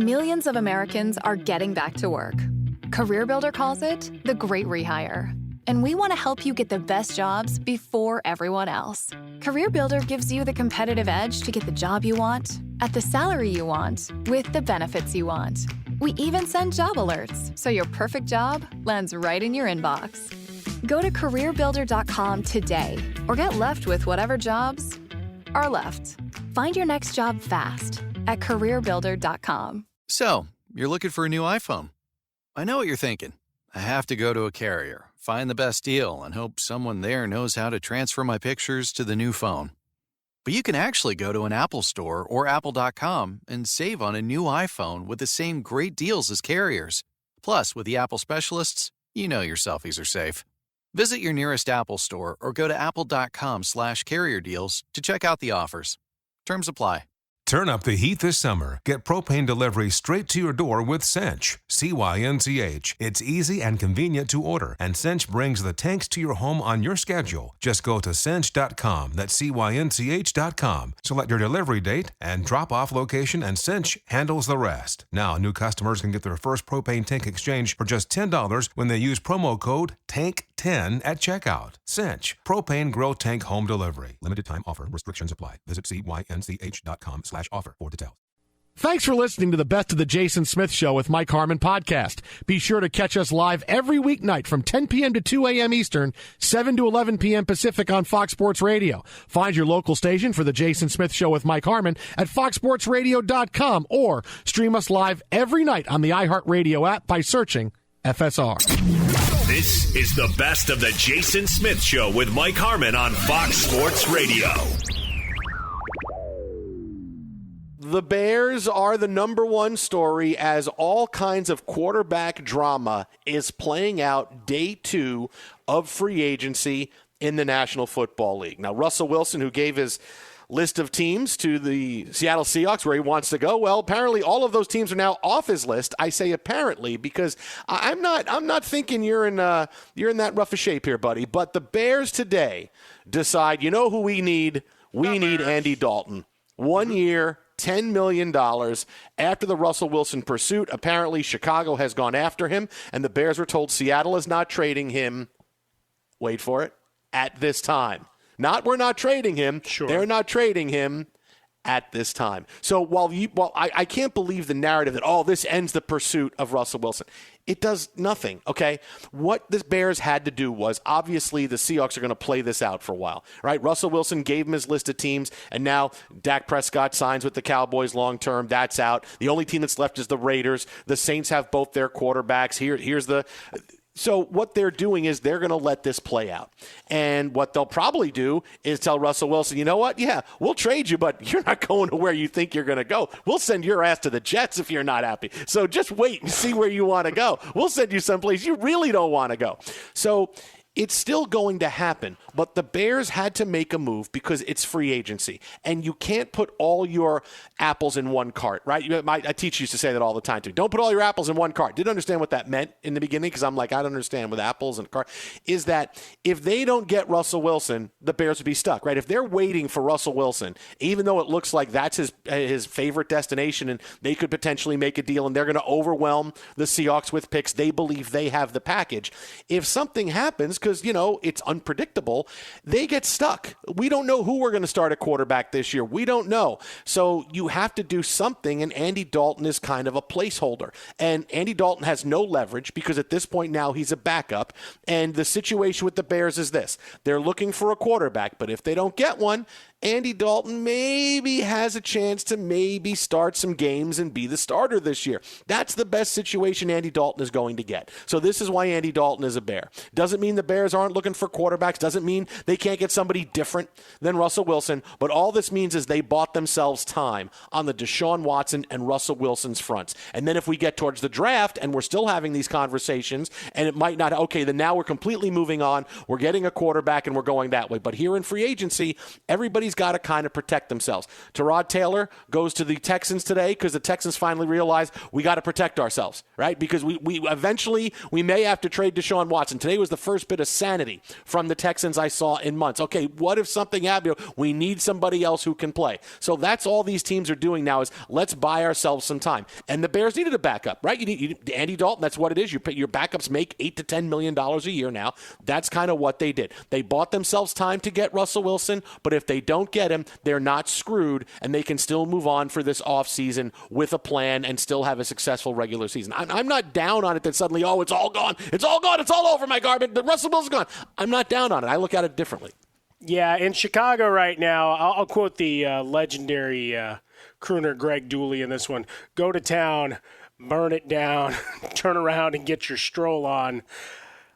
Millions of Americans are getting back to work. CareerBuilder calls it the Great Rehire. And we want to help you get the best jobs before everyone else. CareerBuilder gives you the competitive edge to get the job you want, at the salary you want, with the benefits you want. We even send job alerts, so your perfect job lands right in your inbox. Go to CareerBuilder.com today, or get left with whatever jobs are left. Find your next job fast at CareerBuilder.com. So, you're looking for a new iPhone. I know what you're thinking. I have to go to a carrier, find the best deal, and hope someone there knows how to transfer my pictures to the new phone. But you can actually go to an Apple store or Apple.com and save on a new iPhone with the same great deals as carriers. Plus, with the Apple specialists, you know your selfies are safe. Visit your nearest Apple store or go to apple.com/carrier deals to check out the offers. Terms apply. Turn up the heat this summer. Get propane delivery straight to your door with Cinch. CYNCH. It's easy and convenient to order, and Cinch brings the tanks to your home on your schedule. Just go to cinch.com, that's CYNCH.com. Select your delivery date and drop-off location, and Cinch handles the rest. Now, new customers can get their first propane tank exchange for just $10 when they use promo code TANK10 at checkout. Cinch. Propane Grill Tank Home Delivery. Limited time offer. Restrictions apply. Visit CYNCH.com/offer for details. Thanks for listening to the Best of the Jason Smith Show with Mike Harmon podcast. Be sure to catch us live every weeknight from 10 p.m. to 2 a.m. Eastern, 7 to 11 p.m. Pacific on Fox Sports Radio. Find your local station for the Jason Smith Show with Mike Harmon at foxsportsradio.com or stream us live every night on the iHeartRadio app by searching FSR. This is the Best of the Jason Smith Show with Mike Harmon on Fox Sports Radio. The Bears are the number one story as all kinds of quarterback drama is playing out day 2 of free agency in the National Football League. Now, Russell Wilson, who gave his list of teams to the Seattle Seahawks where he wants to go, well, apparently all of those teams are now off his list. I say apparently because I'm not thinking you're in that rough a shape here, buddy. But the Bears today decide, you know who we need? We need Andy Dalton. 1 year, $10 million after the Russell Wilson pursuit. Apparently, Chicago has gone after him, and the Bears were told Seattle is not trading him. Wait for it. At this time. Not we're not trading him. Sure. They're not trading him at this time. So while I can't believe the narrative that, this ends the pursuit of Russell Wilson. It does nothing, okay? What the Bears had to do was, obviously, the Seahawks are going to play this out for a while, right? Russell Wilson gave him his list of teams, and now Dak Prescott signs with the Cowboys long-term. That's out. The only team that's left is the Raiders. The Saints have both their quarterbacks. Here's the... So what they're doing is they're going to let this play out. And what they'll probably do is tell Russell Wilson, you know what? Yeah, we'll trade you, but you're not going to where you think you're going to go. We'll send your ass to the Jets if you're not happy. So just wait and see where you want to go. We'll send you someplace you really don't want to go. So it's still going to happen, but the Bears had to make a move because it's free agency, and you can't put all your apples in one cart, right? My teacher used to say that all the time, too. Don't put all your apples in one cart. Didn't understand what that meant in the beginning because I'm like, I don't understand with apples and cart. Is that if they don't get Russell Wilson, the Bears would be stuck, right? If they're waiting for Russell Wilson, even though it looks like that's his favorite destination and they could potentially make a deal and they're going to overwhelm the Seahawks with picks, they believe they have the package. If something happens, because, it's unpredictable, they get stuck. We don't know who we're going to start at quarterback this year. We don't know. So you have to do something, and Andy Dalton is kind of a placeholder. And Andy Dalton has no leverage because at this point now he's a backup. And the situation with the Bears is this. They're looking for a quarterback, but if they don't get one, Andy Dalton maybe has a chance to maybe start some games and be the starter this year. That's the best situation Andy Dalton is going to get. So this is why Andy Dalton is a Bear. Doesn't mean the Bears aren't looking for quarterbacks. Doesn't mean they can't get somebody different than Russell Wilson. But all this means is they bought themselves time on the Deshaun Watson and Russell Wilson's fronts. And then if we get towards the draft and we're still having these conversations and it might not, okay, then now we're completely moving on. We're getting a quarterback and we're going that way. But here in free agency, everybody's Everybody's got to kind of protect themselves. Tyrod Taylor goes to the Texans today because the Texans finally realize we got to protect ourselves, right? Because we eventually may have to trade Deshaun Watson. Today was the first bit of sanity from the Texans I saw in months. Okay, what if something happened? We need somebody else who can play. So that's all these teams are doing now is let's buy ourselves some time. And the Bears needed a backup, right? You need Andy Dalton. That's what it is. Your backups make $8 to $10 million a year now. That's kind of what they did. They bought themselves time to get Russell Wilson, but if they don't get him, they're not screwed, and they can still move on for this offseason with a plan and still have a successful regular season. I'm not down on it that suddenly, it's all gone. It's all gone. It's all over, my garbage. The Russell Wilson's gone. I'm not down on it. I look at it differently. Yeah, in Chicago right now, I'll quote the legendary crooner Greg Dooley in this one. Go to town, burn it down, turn around and get your stroll on.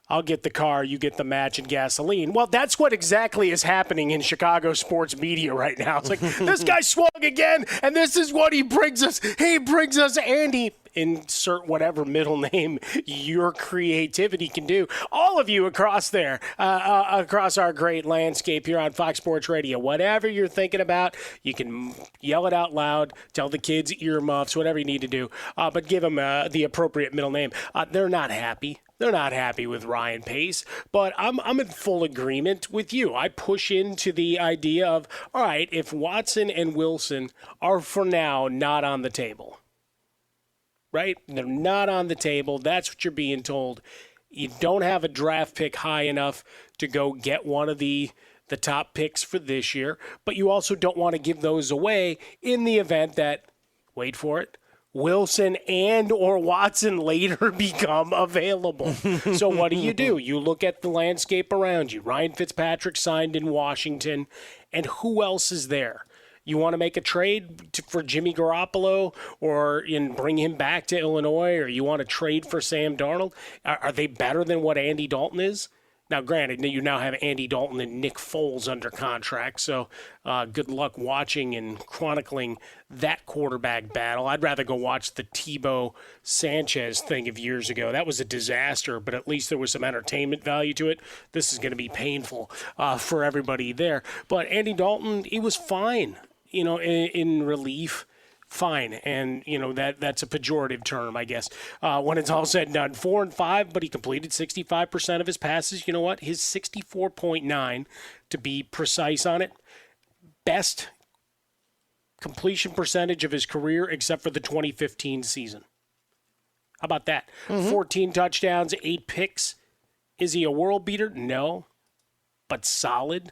I'll get the car, you get the match and gasoline. Well, that's what exactly is happening in Chicago sports media right now. It's like, this guy swung again, and this is what he brings us. He brings us Andy. Insert whatever middle name your creativity can do. All of you across there, across our great landscape here on Fox Sports Radio, whatever you're thinking about, you can yell it out loud, tell the kids earmuffs, whatever you need to do, but give them the appropriate middle name. They're not happy. They're not happy with Ryan Pace, but I'm in full agreement with you. I push into the idea of, all right, if Watson and Wilson are for now not on the table, right? They're not on the table. That's what you're being told. You don't have a draft pick high enough to go get one of the top picks for this year, but you also don't want to give those away in the event that, wait for it, Wilson and or Watson later become available. So what do? You look at the landscape around you. Ryan Fitzpatrick signed in Washington, and who else is there? You want to make a trade for Jimmy Garoppolo or bring him back to Illinois, or you want to trade for Sam Darnold? Are they better than what Andy Dalton is? Now, granted, you now have Andy Dalton and Nick Foles under contract, so good luck watching and chronicling that quarterback battle. I'd rather go watch the Tebow Sanchez thing of years ago. That was a disaster, but at least there was some entertainment value to it. This is going to be painful for everybody there. But Andy Dalton, he was fine, in relief. Fine, and that's a pejorative term, I guess. When it's all said and done, 4-5, but he completed 65% of his passes. You know what? His 64.9, to be precise on it, best completion percentage of his career, except for the 2015 season. How about that? 14 touchdowns, 8 picks. Is he a world beater? No, but solid.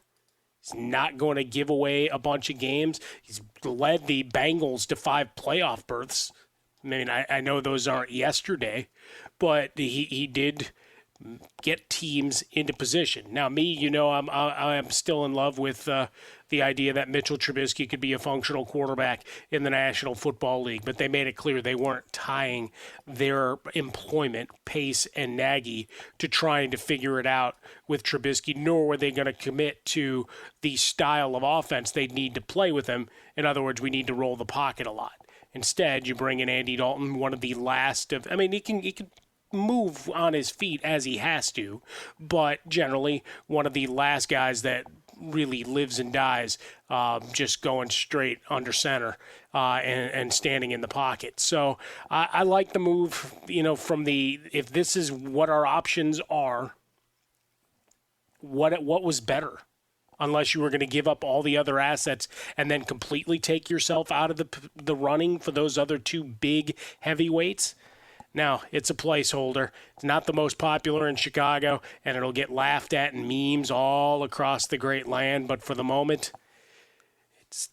He's not going to give away a bunch of games. He's led the Bengals to 5 playoff berths. I mean, I know those aren't yesterday, but he did get teams into position. Now, me, I'm still in love with the idea that Mitchell Trubisky could be a functional quarterback in the National Football League, but they made it clear they weren't tying their employment, Pace and Nagy, to trying to figure it out with Trubisky, nor were they going to commit to the style of offense they'd need to play with him. In other words, we need to roll the pocket a lot. Instead, you bring in Andy Dalton, one of the last of, he can move on his feet as he has to, but generally one of the last guys that really lives and dies just going straight under center and standing in the pocket. So I like the move, from if this is what our options are, what was better? Unless you were going to give up all the other assets and then completely take yourself out of the running for those other 2 big heavyweights. Now, it's a placeholder. It's not the most popular in Chicago, and it'll get laughed at in memes all across the great land. But for the moment,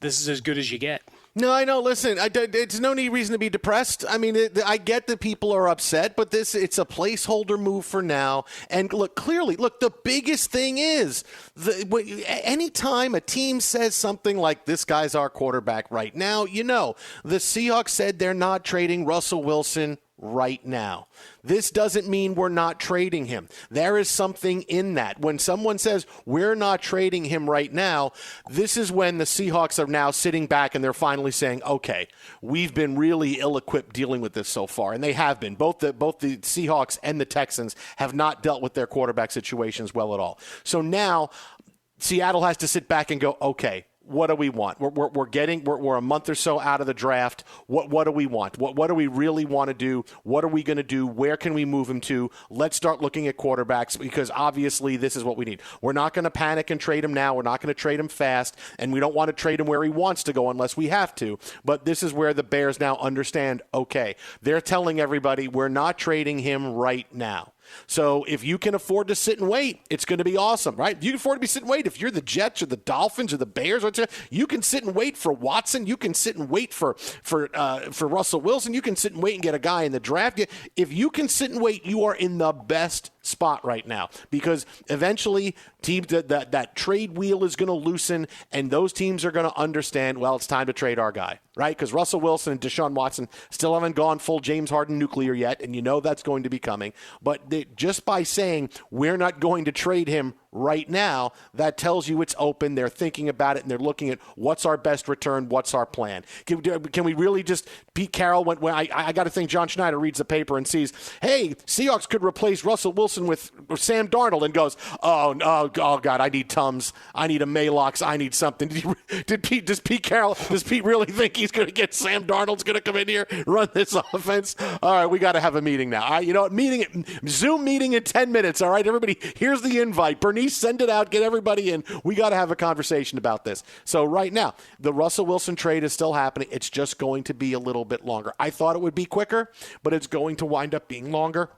this is as good as you get. No, I know. Listen, it's no reason to be depressed. I mean, I get that people are upset, but it's a placeholder move for now. And clearly, the biggest thing is anytime a team says something like this guy's our quarterback right now, the Seahawks said they're not trading Russell Wilson right now. This doesn't mean we're not trading him. There is something in that. When someone says we're not trading him right now, this is when the Seahawks are now sitting back and they're finally saying, okay, we've been really ill-equipped dealing with this so far. And they have been. Both the Seahawks and the Texans have not dealt with their quarterback situations well at all. So now Seattle has to sit back and go, okay, what do we want? We're a month or so out of the draft. What do we want? What do we really want to do? What are we going to do? Where can we move him to? Let's start looking at quarterbacks, because obviously this is what we need. We're not going to panic and trade him now. We're not going to trade him fast, and we don't want to trade him where he wants to go unless we have to. But this is where the Bears now understand, okay, they're telling everybody we're not trading him right now. So if you can afford to sit and wait, it's going to be awesome, right? You can afford to be sit and wait. If you're the Jets or the Dolphins or the Bears, you can sit and wait for Watson. You can sit and wait for Russell Wilson. You can sit and wait and get a guy in the draft. If you can sit and wait, you are in the best spot right now, because eventually teams that trade wheel is going to loosen, and those teams are going to understand, well, it's time to trade our guy, right? Because Russell Wilson and Deshaun Watson still haven't gone full James Harden nuclear yet, and you know that's going to be coming. But just by saying we're not going to trade him right now, that tells you it's open. They're thinking about it, and they're looking at what's our best return, what's our plan. Can we really just – Pete Carroll, when I got to think John Schneider reads the paper and sees, hey, Seahawks could replace Russell Wilson with Sam Darnold, and goes, oh, God, I need Tums. I need a Malox. I need something. Does Pete really think he's going to get Sam Darnold's going to come in here, run this offense? All right, we got to have a meeting now. All right, you know what? Zoom meeting in 10 minutes. All right, everybody, here's the invite. Bernice, send it out. Get everybody in. We got to have a conversation about this. So right now, the Russell Wilson trade is still happening. It's just going to be a little bit longer. I thought it would be quicker, but it's going to wind up being longer.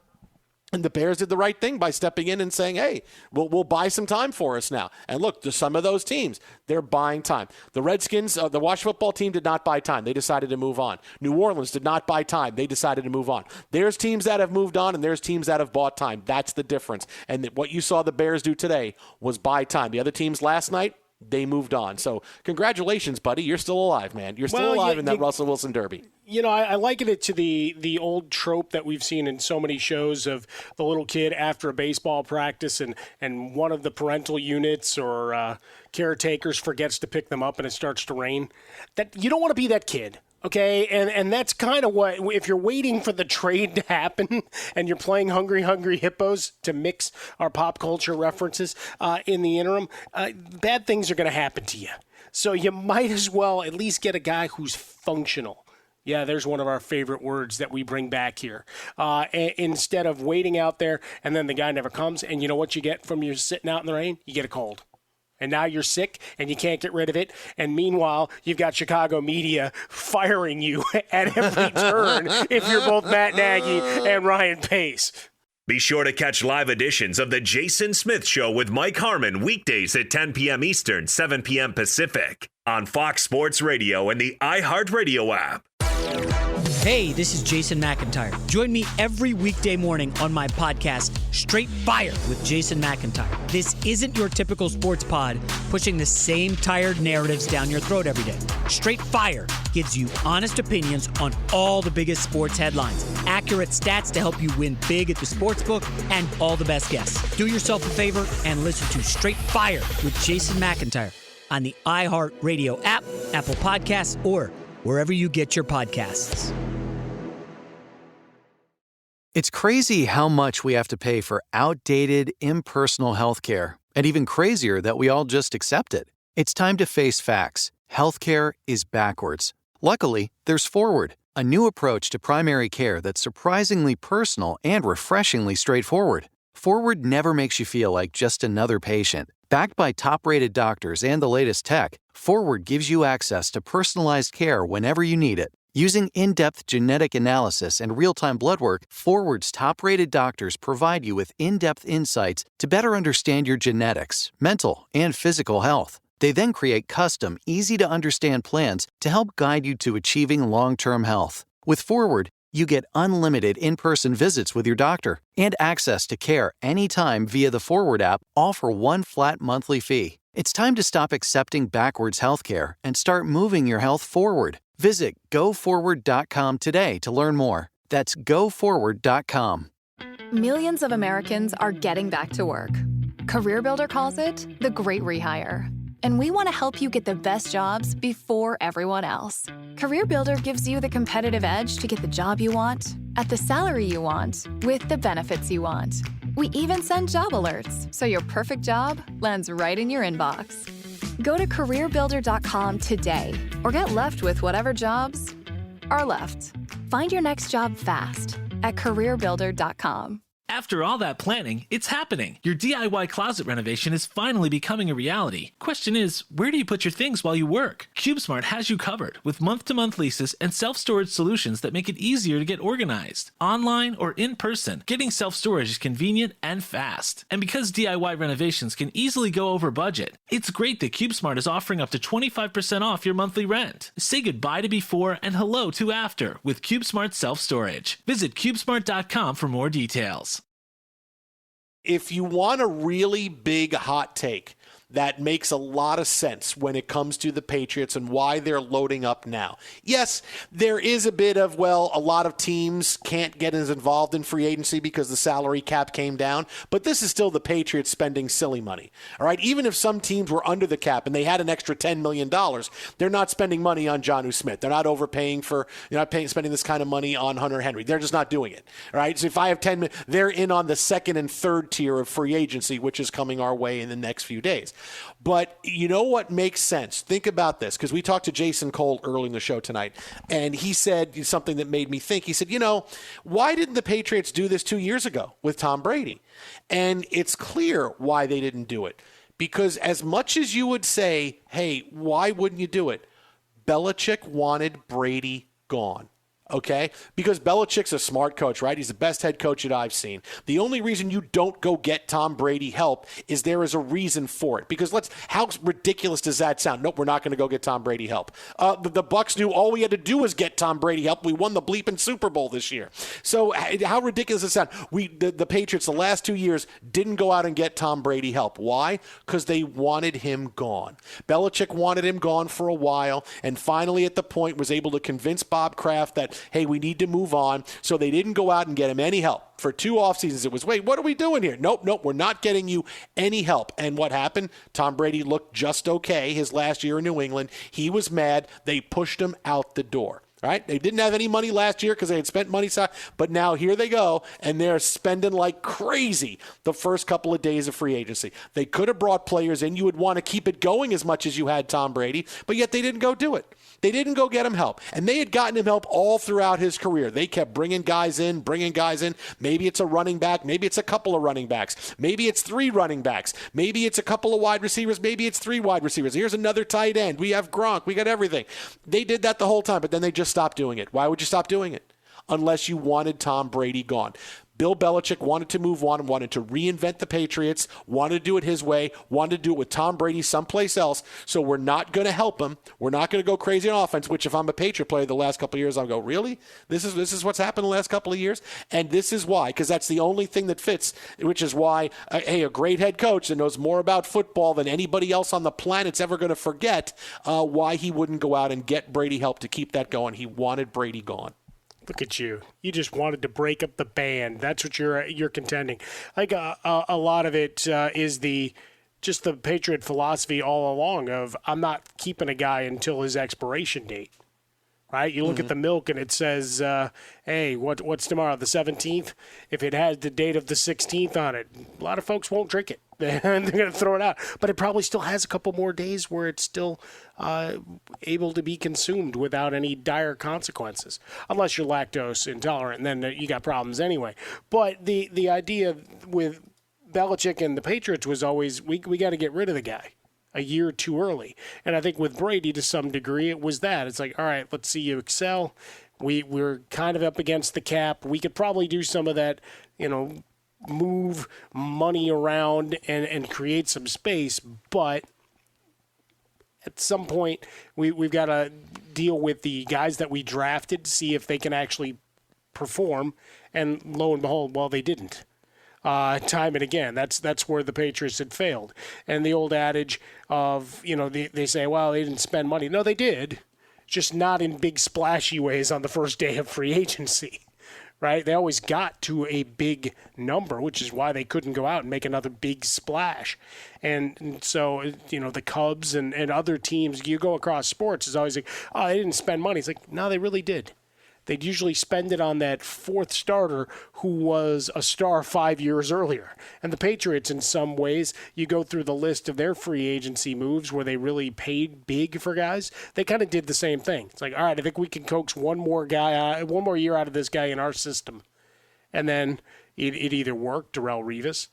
And the Bears did the right thing by stepping in and saying, hey, we'll buy some time for us now. And look, there's some of those teams, they're buying time. The Redskins, the Washington football team did not buy time. They decided to move on. New Orleans did not buy time. They decided to move on. There's teams that have moved on, and there's teams that have bought time. That's the difference. And what you saw the Bears do today was buy time. The other teams last night, they moved on. So congratulations, buddy. You're still alive, man. You're still alive in that Russell Wilson Derby. You know, I liken it to the old trope that we've seen in so many shows of the little kid after a baseball practice and one of the parental units or caretakers forgets to pick them up and it starts to rain. That you don't want to be that kid. Okay, and that's kind of what, if you're waiting for the trade to happen and you're playing Hungry Hungry Hippos to mix our pop culture references in the interim, bad things are going to happen to you. So you might as well at least get a guy who's functional. Yeah, there's one of our favorite words that we bring back here. Instead of waiting out there and then the guy never comes, and you know what you get from your sitting out in the rain? You get a cold. And now you're sick and you can't get rid of it. And meanwhile, you've got Chicago media firing you at every turn if you're both Matt Nagy and Ryan Pace. Be sure to catch live editions of The Jason Smith Show with Mike Harmon weekdays at 10 p.m. Eastern, 7 p.m. Pacific on Fox Sports Radio and the iHeartRadio app. Hey, this is Jason McIntyre. Join me every weekday morning on my podcast, Straight Fire with Jason McIntyre. This isn't your typical sports pod pushing the same tired narratives down your throat every day. Straight Fire gives you honest opinions on all the biggest sports headlines, accurate stats to help you win big at the sportsbook, and all the best guests. Do yourself a favor and listen to Straight Fire with Jason McIntyre on the iHeartRadio app, Apple Podcasts, or wherever you get your podcasts. It's crazy how much we have to pay for outdated, impersonal healthcare, and even crazier that we all just accept it. It's time to face facts. Healthcare is backwards. Luckily, there's Forward, a new approach to primary care that's surprisingly personal and refreshingly straightforward. Forward never makes you feel like just another patient. Backed by top-rated doctors and the latest tech, Forward gives you access to personalized care whenever you need it. Using in-depth genetic analysis and real-time blood work, Forward's top-rated doctors provide you with in-depth insights to better understand your genetics, mental, and physical health. They then create custom, easy-to-understand plans to help guide you to achieving long-term health. With Forward, you get unlimited in-person visits with your doctor and access to care anytime via the Forward app, all for one flat monthly fee. It's time to stop accepting backwards healthcare and start moving your health forward. Visit GoForward.com today to learn more. That's GoForward.com. Millions of Americans are getting back to work. CareerBuilder calls it the great rehire. And we want to help you get the best jobs before everyone else. CareerBuilder gives you the competitive edge to get the job you want, at the salary you want, with the benefits you want. We even send job alerts, so your perfect job lands right in your inbox. Go to careerbuilder.com today or get left with whatever jobs are left. Find your next job fast at careerbuilder.com. After all that planning, it's happening. Your DIY closet renovation is finally becoming a reality. Question is, where do you put your things while you work? CubeSmart has you covered with month-to-month leases and self-storage solutions that make it easier to get organized. Online or in person, getting self-storage is convenient and fast. And because DIY renovations can easily go over budget, it's great that CubeSmart is offering up to 25% off your monthly rent. Say goodbye to before and hello to after with CubeSmart self-storage. Visit CubeSmart.com for more details. If you want a really big hot take that makes a lot of sense when it comes to the Patriots and why they're loading up now. Yes, there is a bit of, well, a lot of teams can't get as involved in free agency because the salary cap came down, but this is still the Patriots spending silly money. All right, even if some teams were under the cap and they had an extra $10 million, they're not spending money on Jonnu Smith. They're not overpaying for, spending this kind of money on Hunter Henry. They're just not doing it. All right, so if I have 10 million, they're in on the second and third tier of free agency, which is coming our way in the next few days. But you know what makes sense? Think about this, because we talked to Jason Cole early in the show tonight, and he said something that made me think. He said, why didn't the Patriots do this 2 years ago with Tom Brady? And it's clear why they didn't do it. Because as much as you would say, hey, why wouldn't you do it? Belichick wanted Brady gone. Okay? Because Belichick's a smart coach, right? He's the best head coach that I've seen. The only reason you don't go get Tom Brady help is there is a reason for it. Because how ridiculous does that sound? Nope, we're not going to go get Tom Brady help. The Bucs knew all we had to do was get Tom Brady help. We won the bleeping Super Bowl this year. So how ridiculous does that sound? The Patriots, the last 2 years, didn't go out and get Tom Brady help. Why? Because they wanted him gone. Belichick wanted him gone for a while, and finally at the point was able to convince Bob Kraft that, hey, we need to move on. So they didn't go out and get him any help. For 2 off seasons, it was, wait, what are we doing here? Nope, we're not getting you any help. And what happened? Tom Brady looked just okay his last year in New England. He was mad. They pushed him out the door. Right? They didn't have any money last year because they had spent money, but now here they go, and they're spending like crazy the first couple of days of free agency. They could have brought players in. You would want to keep it going as much as you had Tom Brady, but yet they didn't go do it. They didn't go get him help, and they had gotten him help all throughout his career. They kept bringing guys in. Maybe it's a running back. Maybe it's a couple of running backs. Maybe it's 3 running backs. Maybe it's a couple of wide receivers. Maybe it's 3 wide receivers. Here's another tight end. We have Gronk. We got everything. They did that the whole time, but then they just stopped doing it. Why would you stop doing it? Unless you wanted Tom Brady gone. Bill Belichick wanted to move on, wanted to reinvent the Patriots, wanted to do it his way, wanted to do it with Tom Brady someplace else. So we're not going to help him. We're not going to go crazy on offense, which if I'm a Patriot player the last couple of years, I'll go, really? This is what's happened the last couple of years? And this is why, because that's the only thing that fits, which is why, a great head coach that knows more about football than anybody else on the planet's ever going to forget, why he wouldn't go out and get Brady help to keep that going. He wanted Brady gone. Look at you. You just wanted to break up the band. That's what you're contending. Like a lot of it is just the Patriot philosophy all along of I'm not keeping a guy until his expiration date. Right? You look at the milk and it says, hey, what's tomorrow, the 17th? If it has the date of the 16th on it, a lot of folks won't drink it. They're going to throw it out. But it probably still has a couple more days where it's still able to be consumed without any dire consequences, unless you're lactose intolerant, and then you got problems anyway. But the idea with Belichick and the Patriots was always, we got to get rid of the guy a year too early. And I think with Brady, to some degree, it was that. It's like, all right, let's see you excel. We're kind of up against the cap. We could probably do some of that, move money around and create some space. But at some point, we've got to deal with the guys that we drafted, see if they can actually perform. And lo and behold, well, they didn't. Time and again, that's where the Patriots had failed. And the old adage of, they say, well, they didn't spend money. No, they did, just not in big splashy ways on the first day of free agency, right? They always got to a big number, which is why they couldn't go out and make another big splash. And so, the Cubs and other teams, you go across sports, is always like, oh, they didn't spend money. It's like, no, they really did. they'd usually spend it on that fourth starter who was a star 5 years earlier. And the Patriots, in some ways, you go through the list of their free agency moves where they really paid big for guys. They kind of did the same thing. It's like, all right, I think we can coax one more year out of this guy in our system. And then it either worked, Darrelle Revis,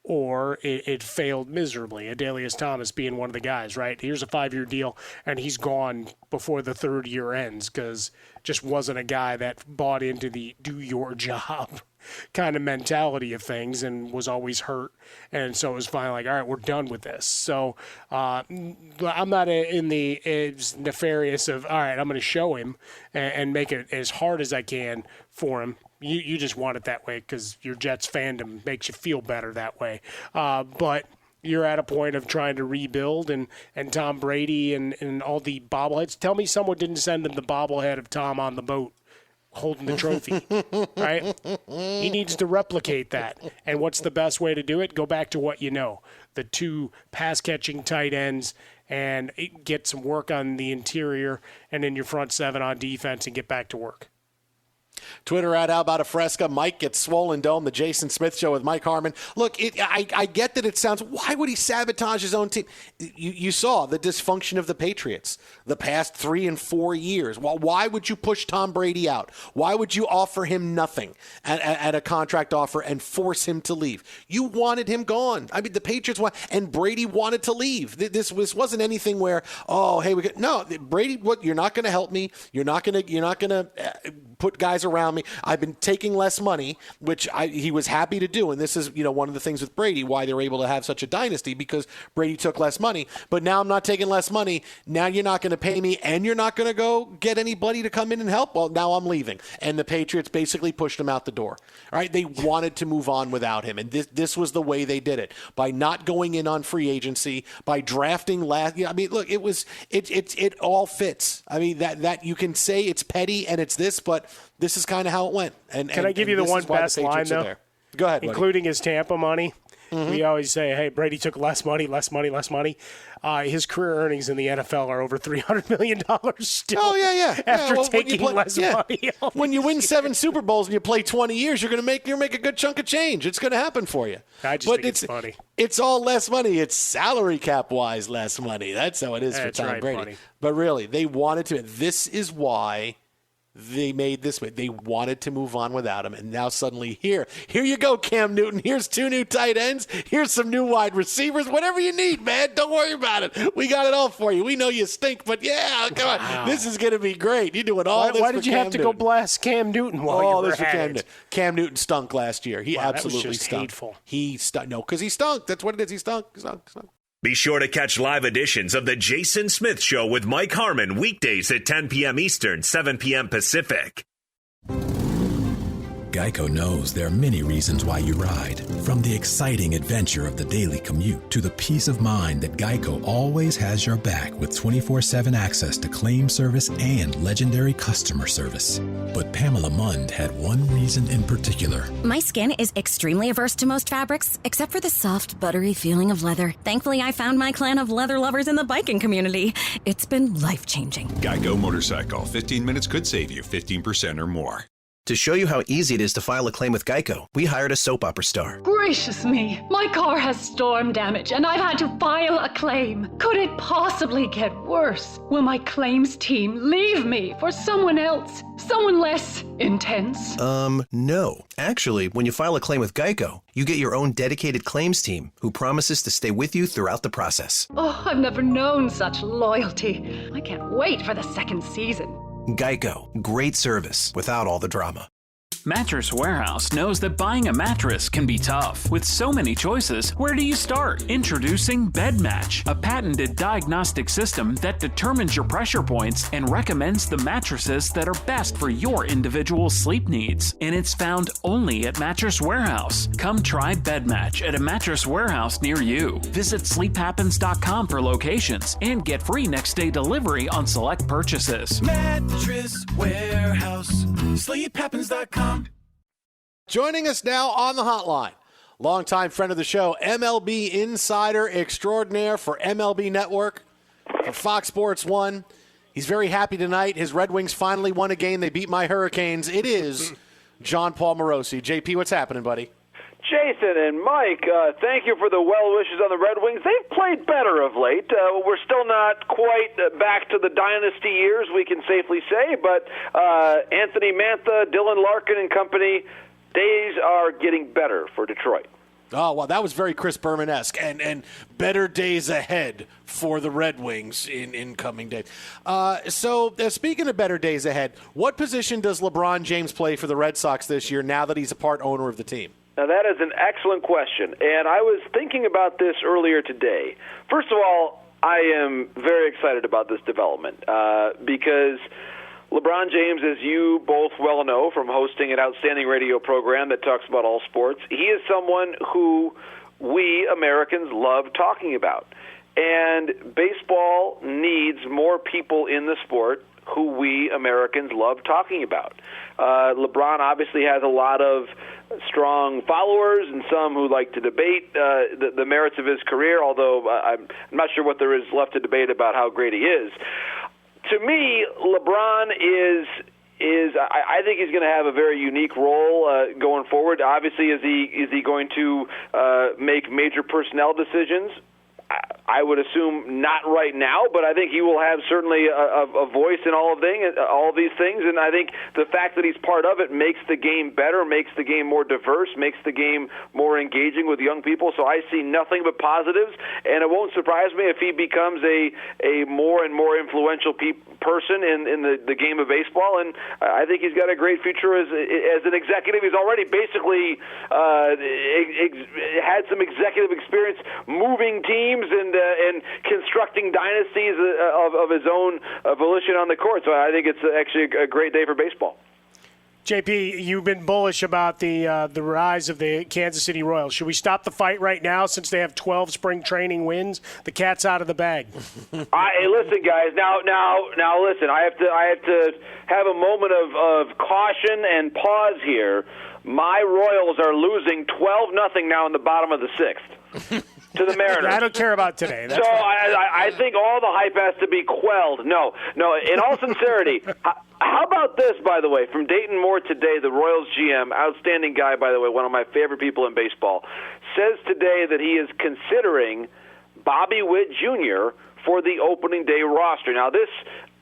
or it failed miserably. Adalius Thomas being one of the guys, right? Here's a 5-year deal, and he's gone before the third year ends because just wasn't a guy that bought into the do your job kind of mentality of things and was always hurt. And so it was finally like, all right, we're done with this. So I'm not in the nefarious of, all right, I'm going to show him and make it as hard as I can for him. You just want it that way because your Jets fandom makes you feel better that way. But you're at a point of trying to rebuild, and Tom Brady and all the bobbleheads. Tell me someone didn't send him the bobblehead of Tom on the boat holding the trophy, right? He needs to replicate that. And what's the best way to do it? Go back to what you know. The 2 pass-catching tight ends and get some work on the interior and in your front 7 on defense and get back to work. Twitter at How About a Fresca. Mike gets Swollen Dome, the Jason Smith Show with Mike Harmon. Look, I get that it sounds, why would he sabotage his own team? You saw the dysfunction of the Patriots the past 3 and 4 years. Well, why would you push Tom Brady out? Why would you offer him nothing at a contract offer and force him to leave? You wanted him gone. I mean, the Patriots and Brady wanted to leave. This wasn't anything where, oh, hey, no, Brady, what? You're not going to help me. You're not going to put guys around me. I've been taking less money, which he was happy to do. And this is, one of the things with Brady, why they're able to have such a dynasty, because Brady took less money. But now I'm not taking less money. Now you're not going to pay me, and you're not going to go get anybody to come in and help. Well, now I'm leaving. And the Patriots basically pushed him out the door. All right, they wanted to move on without him. And this was the way they did it, by not going in on free agency, by drafting last. I mean, look, it all fits. I mean, that you can say it's petty and it's this, but this is kind of how it went. And can I give you the one best line, though? Go ahead, including his Tampa money. Mm-hmm. We always say, hey, Brady took less money. His career earnings in the NFL are over $300 million still. Oh, yeah. After taking less money. When you win 7 Super Bowls and you play 20 years, you're make a good chunk of change. It's going to happen for you. I just think it's funny. It's all less money. It's salary cap-wise less money. That's how it is for Tom Brady. Buddy. But really, they wanted to. This is why they made this way. They wanted to move on without him, and now suddenly here you go, Cam Newton. Here's 2 new tight ends. Here's some new wide receivers. Whatever you need, man. Don't worry about it. We got it all for you. We know you stink, but yeah, come on. Wow. This is going to be great. You're doing all this. Why did you Cam have to Newton. go blast Cam Newton while you were at it? Cam Newton stunk last year. He absolutely that was just stunk. Hateful. He stunk. No, because he stunk. That's what it is. He stunk. Be sure to catch live editions of The Jason Smith Show with Mike Harmon weekdays at 10 p.m. Eastern, 7 p.m. Pacific. Geico knows there are many reasons why you ride. From the exciting adventure of the daily commute to the peace of mind that Geico always has your back with 24/7 access to claim service and legendary customer service. But Pamela Mund had one reason in particular. My skin is extremely averse to most fabrics, except for the soft, buttery feeling of leather. Thankfully, I found my clan of leather lovers in the biking community. It's been life-changing. Geico Motorcycle. 15 minutes could save you 15% or more. To show you how easy it is to file a claim with Geico, we hired a soap opera star. Gracious me, my car has storm damage and I've had to file a claim. Could it possibly get worse? Will my claims team leave me for someone else? Someone less intense? No. Actually, when you file a claim with Geico, you get your own dedicated claims team who promises to stay with you throughout the process. Oh, I've never known such loyalty. I can't wait for the second season. Geico. Great service without all the drama. Mattress Warehouse knows that buying a mattress can be tough. With so many choices, where do you start? Introducing Bed Match, a patented diagnostic system that determines your pressure points and recommends the mattresses that are best for your individual sleep needs. And it's found only at Mattress Warehouse. Come try Bed Match at a Mattress Warehouse near you. Visit sleephappens.com for locations and get free next day delivery on select purchases. Mattress Warehouse, sleephappens.com. Joining us now on the hotline, longtime friend of the show, MLB insider extraordinaire for MLB Network, for Fox Sports 1. He's very happy tonight. His Red Wings finally won a game. They beat my Hurricanes. It is John Paul Morosi. JP, what's happening, buddy? Jason and Mike, thank you for the well wishes on the Red Wings. They've played better of late. We're still not quite back to the dynasty years, we can safely say, but Anthony Mantha, Dylan Larkin and company, days are getting better for Detroit. Oh, well, that was very Chris Berman-esque, and better days ahead for the Red Wings in coming days. So speaking of better days ahead, what position does LeBron James play for the Red Sox this year now that he's a part owner of the team? Now, that is an excellent question, and I was thinking about this earlier today. First of all, I am very excited about this development because LeBron James, as you both well know from hosting an outstanding radio program that talks about all sports, he is someone who we Americans love talking about. And baseball needs more people in the sport who we Americans love talking about. LeBron obviously has a lot of strong followers and some who like to debate the merits of his career, although I'm not sure what there is left to debate about how great he is. To me, LeBron is I think he's going to have a very unique role going forward. Obviously, is he going to make major personnel decisions? I would assume not right now, but I think he will have certainly a voice in all of these things, and I think the fact that he's part of it makes the game better, makes the game more diverse, makes the game more engaging with young people. So I see nothing but positives, and it won't surprise me if he becomes a more and more influential person in the game of baseball, and I think he's got a great future as an executive. He's already basically had some executive experience moving teams and constructing dynasties of his own volition on the court. So I think it's actually a great day for baseball. JP, you've been bullish about the rise of the Kansas City Royals. Should we stop the fight right now since they have 12 spring training wins? The cat's out of the bag. Hey, listen, guys. Now, listen. I have to have a moment of caution and pause here. My Royals are losing 12-0 now in the bottom of the sixth. To the Mariners. I don't care about today. That's I think all the hype has to be quelled. No. In all sincerity, how about this, by the way, from Dayton Moore today, the Royals GM, outstanding guy, by the way, one of my favorite people in baseball, says today that he is considering Bobby Witt Jr. for the opening day roster. Now, this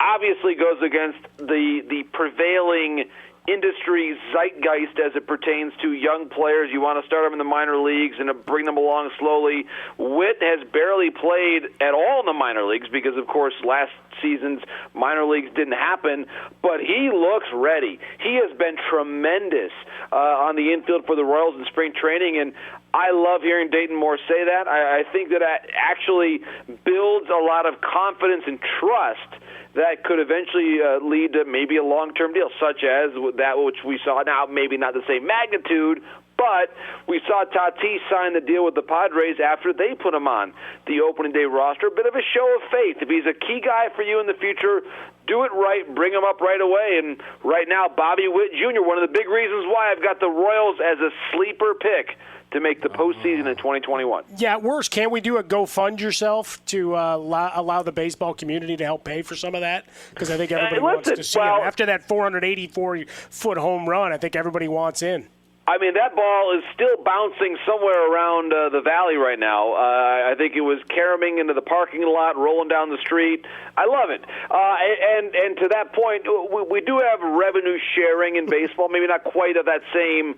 obviously goes against the prevailing industry zeitgeist as it pertains to young players. You want to start them in the minor leagues and bring them along slowly. Witt has barely played at all in the minor leagues because, of course, last season's minor leagues didn't happen, but he looks ready. He has been tremendous on the infield for the Royals in spring training, and I love hearing Dayton Moore say that. I think that actually builds a lot of confidence and trust that could eventually lead to maybe a long-term deal, such as that which we saw now, maybe not the same magnitude, but we saw Tatis sign the deal with the Padres after they put him on the opening day roster. A bit of a show of faith. If he's a key guy for you in the future, do it right, bring him up right away. And right now, Bobby Witt Jr., one of the big reasons why I've got the Royals as a sleeper pick to make the postseason in 2021. Yeah, at worst, can't we do a Go Fund Yourself to allow the baseball community to help pay for some of that? Because I think everybody wants to see him. After that 484-foot home run, I think everybody wants in. I mean, that ball is still bouncing somewhere around the valley right now. I think it was caroming into the parking lot, rolling down the street. I love it. And to that point, we do have revenue sharing in baseball, maybe not quite of that same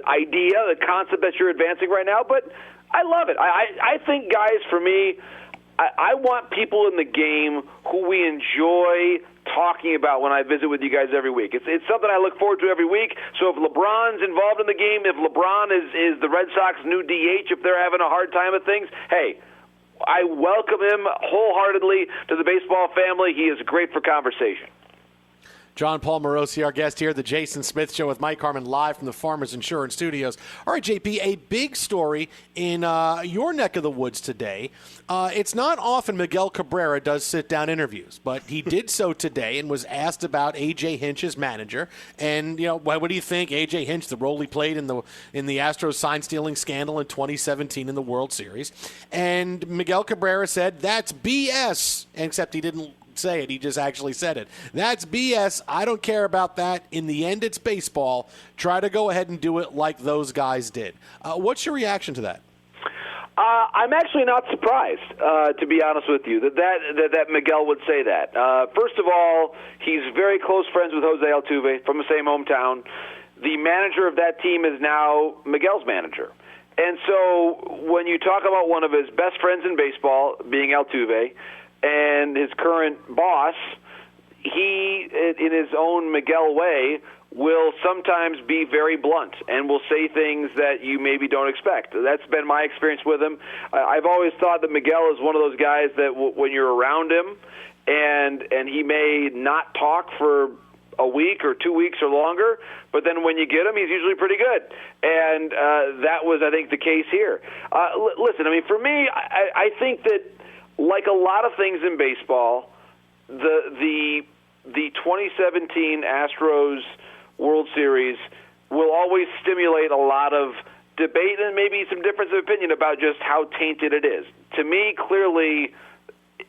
idea, the concept that you're advancing right now, but I love it. I think, guys, for me, I want people in the game who we enjoy talking about when I visit with you guys every week. It's something I look forward to every week. So if LeBron's involved in the game, if LeBron is the Red Sox new DH, if they're having a hard time with things, hey, I welcome him wholeheartedly to the baseball family. He is great for conversation. John Paul Morosi, our guest here, the Jason Smith Show with Mike Harmon, live from the Farmers Insurance Studios. All right, JP, a big story in your neck of the woods today. It's not often Miguel Cabrera does sit-down interviews, but he did so today and was asked about A.J. Hinch's manager. And, what do you think? A.J. Hinch, the role he played in the Astros sign-stealing scandal in 2017 in the World Series. And Miguel Cabrera said, that's BS, except he didn't say it. He just actually said it. That's BS. I don't care about that. In the end, it's baseball. Try to go ahead and do it like those guys did. What's your reaction to that? I'm actually not surprised, to be honest with you, that Miguel would say that. First of all, he's very close friends with Jose Altuve from the same hometown. The manager of that team is now Miguel's manager. And so when you talk about one of his best friends in baseball being Altuve and his current boss, he, in his own Miguel way, will sometimes be very blunt and will say things that you maybe don't expect. That's been my experience with him. I've always thought that Miguel is one of those guys that when you're around him and he may not talk for a week or 2 weeks or longer, but then when you get him, he's usually pretty good. And that was, I think, the case here. Listen, I mean, for me, I think that like a lot of things in baseball, the 2017 Astros World Series will always stimulate a lot of debate and maybe some difference of opinion about just how tainted it is. To me, clearly,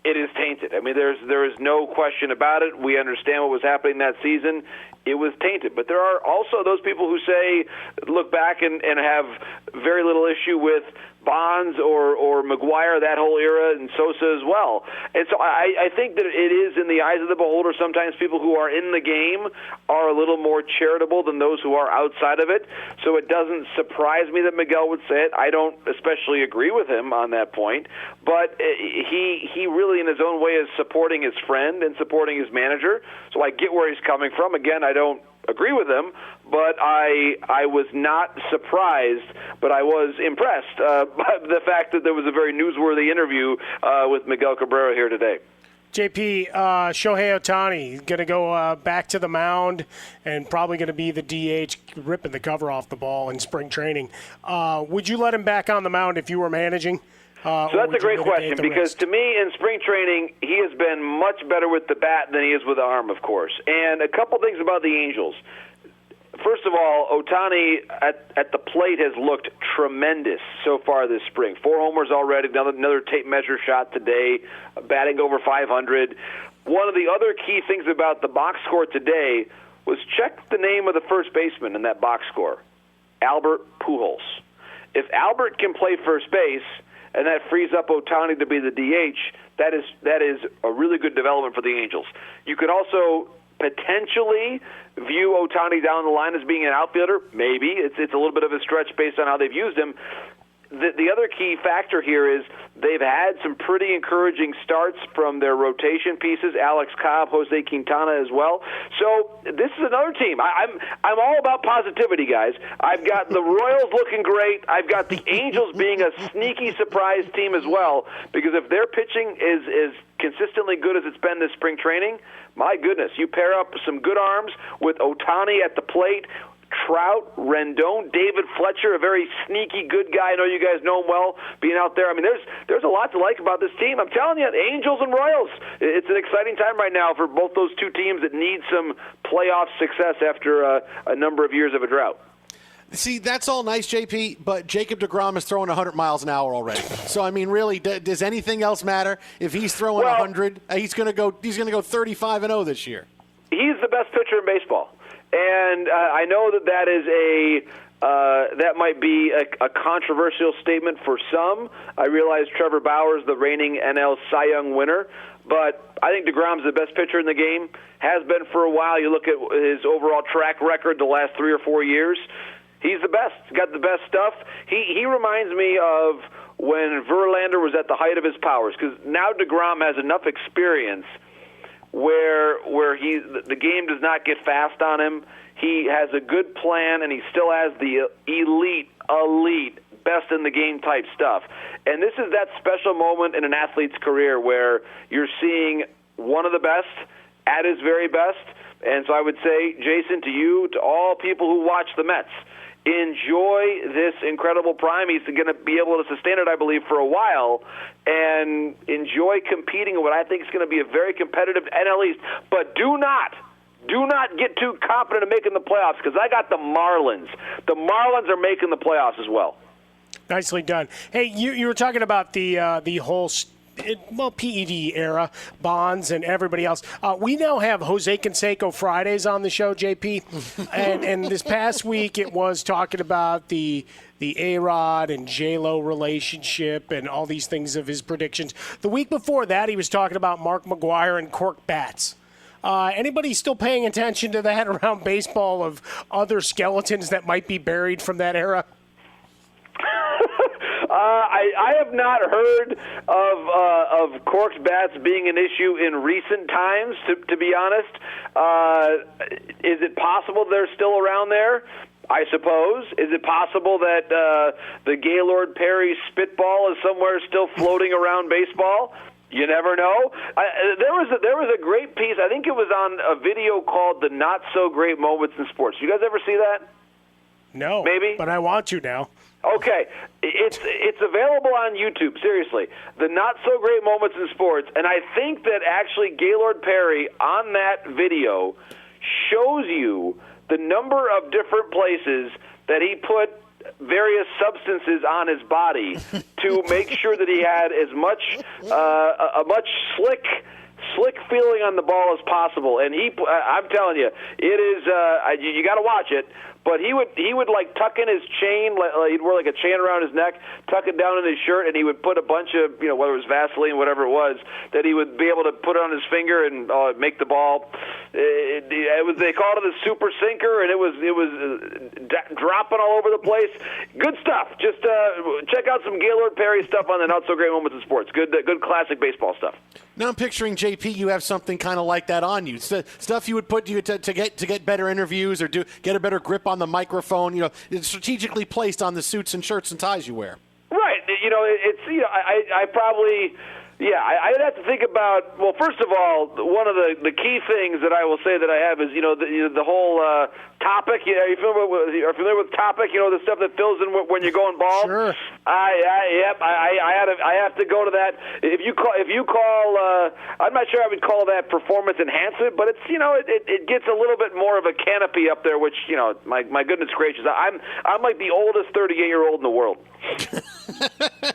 it is tainted. I mean, there is no question about it. We understand what was happening that season. It was tainted. But there are also those people who say, look back and have very little issue with Bonds or McGuire, that whole era, and Sosa as well. And so I think that it is in the eyes of the beholder. Sometimes people who are in the game are a little more charitable than those who are outside of it. So it doesn't surprise me that Miguel would say it. I don't especially agree with him on that point. But he really, in his own way, is supporting his friend and supporting his manager. So I get where he's coming from. Again, I don't agree with him, but I was not surprised, but I was impressed by the fact that there was a very newsworthy interview with Miguel Cabrera here today. JP, Shohei Ohtani going to go back to the mound and probably going to be the DH, ripping the cover off the ball in spring training. Would you let him back on the mound if you were managing? So that's a great question because to me in spring training he has been much better with the bat than he is with the arm, of course. And a couple things about the Angels. First of all, Ohtani at the plate has looked tremendous so far this spring. 4 homers already, another tape measure shot today, batting over 500. One of the other key things about the box score today was check the name of the first baseman in that box score, Albert Pujols. If Albert can play first base, and that frees up Ohtani to be the DH, that is a really good development for the Angels. You could also potentially view Ohtani down the line as being an outfielder. Maybe. It's a little bit of a stretch based on how they've used him. The other key factor here is they've had some pretty encouraging starts from their rotation pieces, Alex Cobb, Jose Quintana as well. So this is another team. I'm all about positivity, guys. I've got the Royals looking great. I've got the Angels being a sneaky surprise team as well, because if their pitching is consistently good as it's been this spring training, my goodness, you pair up some good arms with Ohtani at the plate, Trout, Rendon, David Fletcher, a very sneaky good guy. I know you guys know him well, being out there. I mean, there's a lot to like about this team. I'm telling you, Angels and Royals, it's an exciting time right now for both those two teams that need some playoff success after a number of years of a drought. See, that's all nice, JP, but Jacob deGrom is throwing 100 miles an hour already. So, I mean, really, does anything else matter? If he's throwing 100, he's going to go 35-0 this year. He's the best pitcher in baseball. And I know that is that might be a controversial statement for some. I realize Trevor Bauer's the reigning NL Cy Young winner, but I think DeGrom's the best pitcher in the game, has been for a while. You look at his overall track record the last 3 or 4 years. He's the best. He's got the best stuff. He reminds me of when Verlander was at the height of his powers, because now DeGrom has enough experience where the game does not get fast on him. He has a good plan, and he still has the elite, best in the game type stuff. And this is that special moment in an athlete's career where you're seeing one of the best at his very best. And so I would say, Jason, to you, to all people who watch the Mets, enjoy this incredible prime. He's going to be able to sustain it, I believe, for a while, and enjoy competing in what I think is going to be a very competitive NL East. But do not get too confident in making the playoffs, because I got the Marlins. The Marlins are making the playoffs as well. Nicely done. Hey, you were talking about the whole PED era, Bonds and everybody else. We now have Jose Canseco Fridays on the show, JP. and this past week it was talking about the A-Rod and J-Lo relationship and all these things of his predictions. The week before that, he was talking about Mark McGwire and cork bats. Anybody still paying attention to that around baseball of other skeletons that might be buried from that era? I have not heard of corked bats being an issue in recent times, to be honest. Is it possible they're still around there? I suppose. Is it possible that the Gaylord Perry spitball is somewhere still floating around baseball? You never know. There was a great piece. I think it was on a video called "The Not So Great Moments in Sports." You guys ever see that? No. Maybe, but I want to now. Okay, it's available on YouTube. Seriously, "The Not So Great Moments in Sports," and I think that actually Gaylord Perry on that video shows you the number of different places that he put various substances on his body to make sure that he had as much a much slick feeling on the ball as possible. And I'm telling you, it is you got to watch it. But he would like tuck in his chain, he'd wear like a chain around his neck, tuck it down in his shirt, and he would put a bunch of, whether it was Vaseline, whatever it was, that he would be able to put it on his finger and make the ball. They called it a super sinker, and it was dropping all over the place. Good stuff. Just check out some Gaylord Perry stuff on the Not So Great Moments in Sports. Good classic baseball stuff. Now I'm picturing, JP, you have something kind of like that on you. Stuff you would put you to get better interviews or get a better grip on the microphone. It's strategically placed on the suits and shirts and ties you wear. Right. I probably. Yeah, I'd have to think about. Well, first of all, one of the key things that I will say that I have is the whole topic. Are you familiar with topic? The stuff that fills in when you're going bald. Sure. I have to go to that. If you call, I'm not sure I would call that performance enhancement, but it's it gets a little bit more of a canopy up there, which my goodness gracious, I'm like the oldest 38-year-old in the world.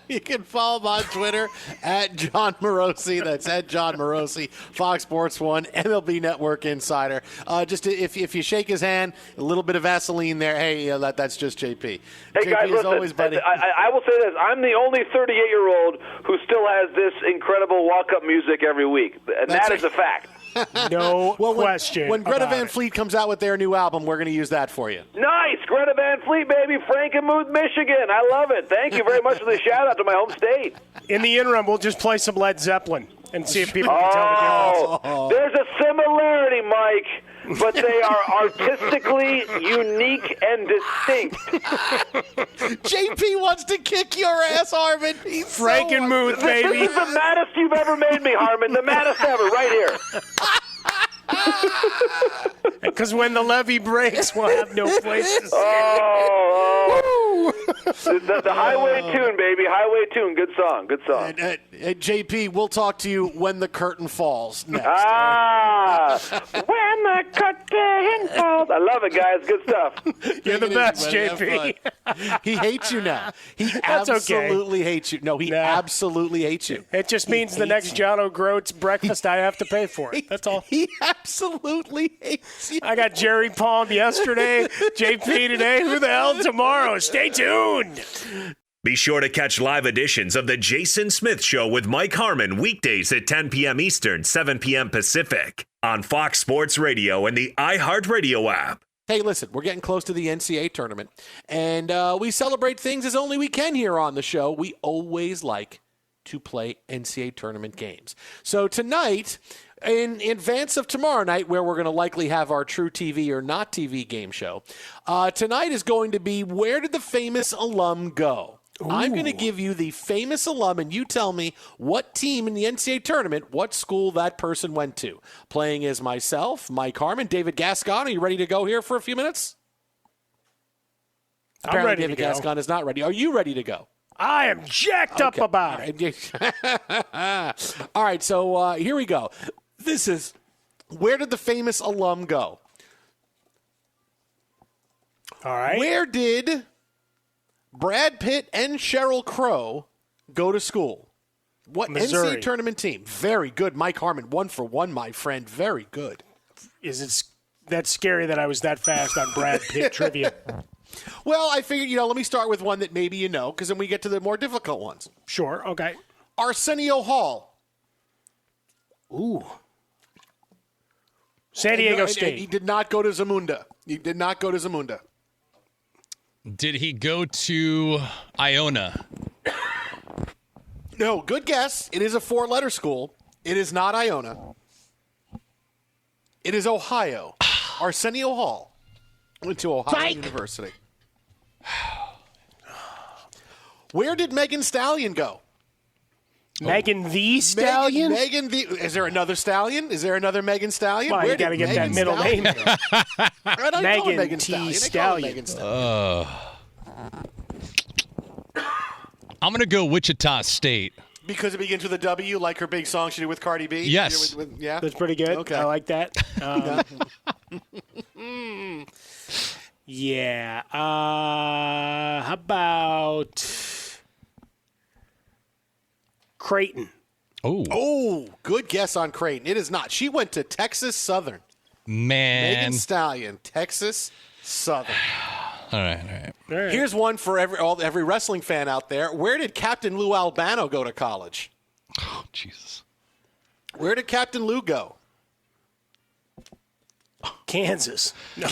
You can follow him on Twitter at John Morosi. That's at John Morosi, Fox Sports 1, MLB Network Insider. Just if you shake his hand, a little bit of Vaseline there. Hey, that's just JP. Hey, JP, guys, listen, always, buddy. I will say this. I'm the only 38-year-old who still has this incredible walk-up music every week, and that is a fact. No question. When Greta Van Fleet comes out with their new album, we're going to use that for you. Nice. Greta Van Fleet, baby. Frankenmuth, Michigan. I love it. Thank you very much for the shout-out to my home state. In the interim, we'll just play some Led Zeppelin and see if people can tell the difference. There's a similarity, Mike, but they are artistically unique and distinct. JP wants to kick your ass, Harmon. Frankenmuth, baby. This is the maddest you've ever made me, Harmon. The maddest ever, right here. Because when the levee breaks, we'll have no place to stay. The Highway Tune, baby. Highway Tune. Good song. Good song. JP, we'll talk to you when the curtain falls next. When the curtain falls. I love it, guys. Good stuff. You're the best, JP. He hates you now. He absolutely hates you. No, he absolutely hates you. It just means the next John O'Groats breakfast I have to pay for it. That's all. He absolutely hates you. I got Jerry Palm yesterday, JP today. Who the hell tomorrow? Stay tuned. Be sure to catch live editions of The Jason Smith Show with Mike Harmon weekdays at 10 p.m. Eastern, 7 p.m. Pacific on Fox Sports Radio and the iHeartRadio app. Hey, listen, we're getting close to the NCAA tournament, and we celebrate things as only we can here on the show. We always like to play NCAA tournament games. So tonight, in advance of tomorrow night, where we're going to likely have our True TV or Not TV game show, tonight is going to be Where Did the Famous Alum Go? Ooh. I'm going to give you the famous alum, and you tell me what team in the NCAA tournament, what school that person went to. Playing as myself, Mike Harmon, David Gascon. Are you ready to go here for a few minutes? I'm ready David to go. Gascon is not ready. Are you ready to go? I am jacked up about it. All right, so here we go. This is Where Did the Famous Alum Go? All right. Where did Brad Pitt and Sheryl Crow go to school? What Missouri. NCAA tournament team? Very good. Mike Harmon, 1 for 1, my friend. Very good. Is it that scary that I was that fast on Brad Pitt trivia? Well, I figured, let me start with one that maybe you know, because then we get to the more difficult ones. Sure, okay. Arsenio Hall. Ooh. San Diego State. And he did not go to Zamunda. Did he go to Iona? No, good guess. It is a 4-letter school. It is not Iona. It is Ohio. Arsenio Hall went to Ohio University. Where did Megan Stallion go? Megan the Stallion? Is there another Stallion? Is there another Megan Stallion? Well, you got to get that middle name. Megan T. Stallion. I'm going to go Wichita State. Because it begins with a W, like her big song she did with Cardi B? Yes. Yeah? That's pretty good. Okay. I like that. Yeah. How about Creighton? Oh, good guess on Creighton. It is not. She went to Texas Southern. Man. Megan Stallion, Texas Southern. All right. Here's one for every wrestling fan out there. Where did Captain Lou Albano go to college? Oh, Jesus. Where did Captain Lou go? Kansas. No.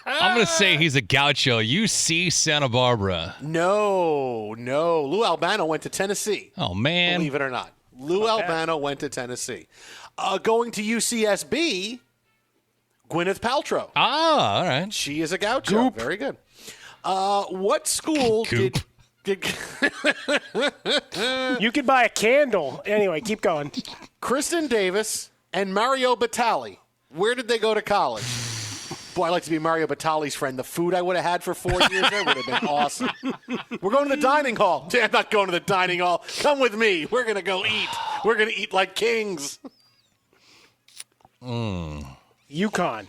I'm going to say he's a gaucho. UC Santa Barbara. No. Lou Albano went to Tennessee. Oh, man. Believe it or not. Lou Albano went to Tennessee. Going to UCSB, Gwyneth Paltrow. Ah, all right. She is a gaucho. Goop. Very good. What school did You could buy a candle. Anyway, keep going. Kristen Davis and Mario Batali, where did they go to college? Boy, I'd like to be Mario Batali's friend. The food I would have had for 4 years there would have been awesome. We're going to the dining hall. I'm not going to the dining hall. Come with me. We're going to go eat. We're going to eat like kings. UConn.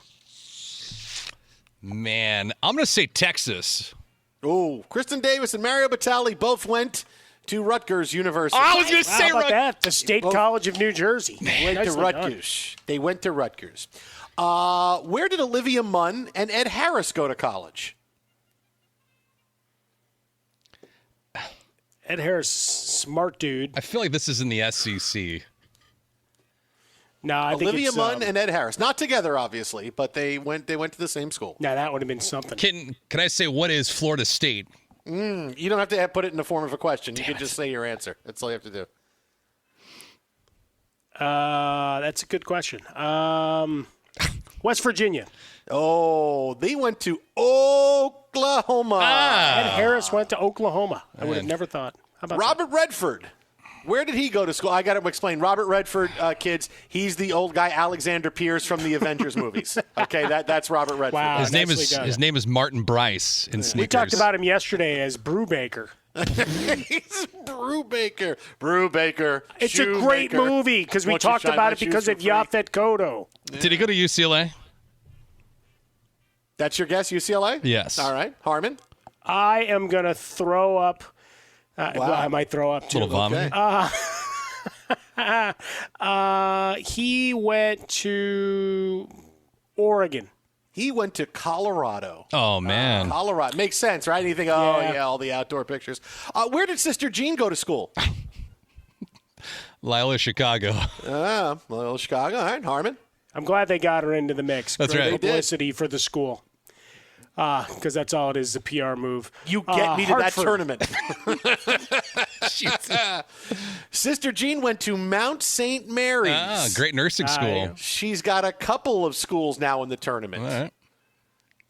Man, I'm going to say Texas. Oh, Kristen Davis and Mario Batali both went to Rutgers University. I was going to say How about that? The State College of New Jersey. Went to Rutgers. They went to Rutgers. Where did Olivia Munn and Ed Harris go to college? Ed Harris, smart dude. I feel like this is in the SEC. No, I think Olivia it's, Munn and Ed Harris, not together, obviously, but they went to the same school. No, that would have been something. Can I say what is Florida State? You don't have to put it in the form of a question. You can just say your answer. That's all you have to do. That's a good question. West Virginia. Oh, they went to Oklahoma. Ed Harris went to Oklahoma. I would have never thought. How about Robert Redford. Where did he go to school? I got to explain. Robert Redford, kids, he's the old guy Alexander Pierce from the Avengers movies. Okay, that's Robert Redford. Wow. His name is Martin Bryce in Sneakers. We talked about him yesterday as Brubaker. He's Brubaker. Brubaker. It's a great movie because we talked about it because of Yaphet Kotto. Did he go to UCLA? That's your guess, UCLA? Yes. All right. Harmon? I am going to throw up. Well, I might throw up, too. A little vomit. He went to Oregon. He went to Colorado. Oh, man. Colorado. Makes sense, right? And you think, all the outdoor pictures. Where did Sister Jean go to school? Loyola, Chicago. Loyola, Chicago. All right, Harmon. I'm glad they got her into the mix. That's Great right. publicity for the school. Because that's all it is, a PR move. You get me to Hartford. that tournament. Sister Jean went to Mount St. Mary's. Great nursing school. She's got a couple of schools now in the tournament. All right.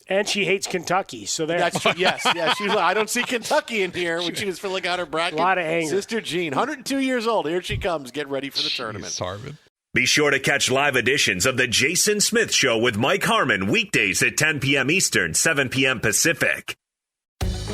And she hates Kentucky, so there. That's true. Yes. I don't see Kentucky in here when she was filling out her bracket. A lot of anger. Sister Jean, 102 years old. Here she comes. Get ready for the tournament. Harmon. Be sure to catch live editions of The Jason Smith Show with Mike Harmon weekdays at 10 p.m. Eastern, 7 p.m. Pacific.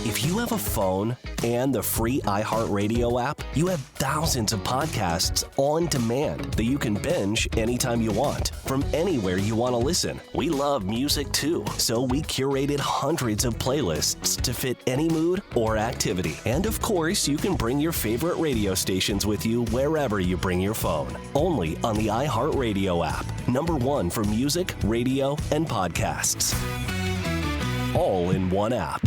If you have a phone and the free iHeartRadio app, you have thousands of podcasts on demand that you can binge anytime you want, from anywhere you want to listen. We love music too, so we curated hundreds of playlists to fit any mood or activity. And of course, you can bring your favorite radio stations with you wherever you bring your phone. Only on the iHeartRadio app. #1 for music, radio, and podcasts. All in one app.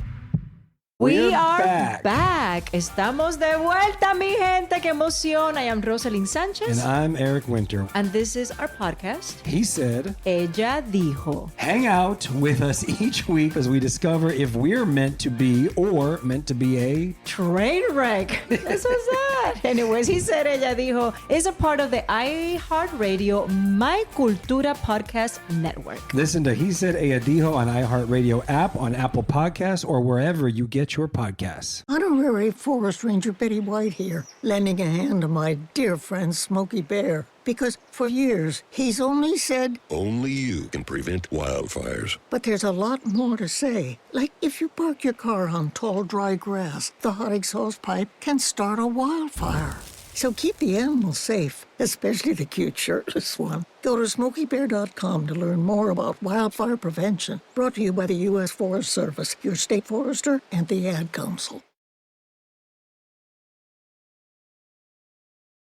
We are back. Estamos de vuelta, mi gente. Qué emoción. I am Rosalind Sanchez. And I'm Eric Winter. And this is our podcast. He said, Ella dijo. Hang out with us each week as we discover if we're meant to be or meant to be a train wreck. This was that. Anyways, he said, Ella dijo is a part of the iHeartRadio My Cultura podcast network. Listen to He Said, Ella dijo on iHeartRadio app, on Apple Podcasts, or wherever you get your podcasts. Honorary Forest Ranger Betty White here, lending a hand to my dear friend Smokey Bear. Because for years, he's only said, only you can prevent wildfires. But there's a lot more to say. Like if you park your car on tall, dry grass, the hot exhaust pipe can start a wildfire. So keep the animals safe, especially the cute shirtless one. Go to SmokeyBear.com to learn more about wildfire prevention. Brought to you by the U.S. Forest Service, your state forester, and the Ad Council.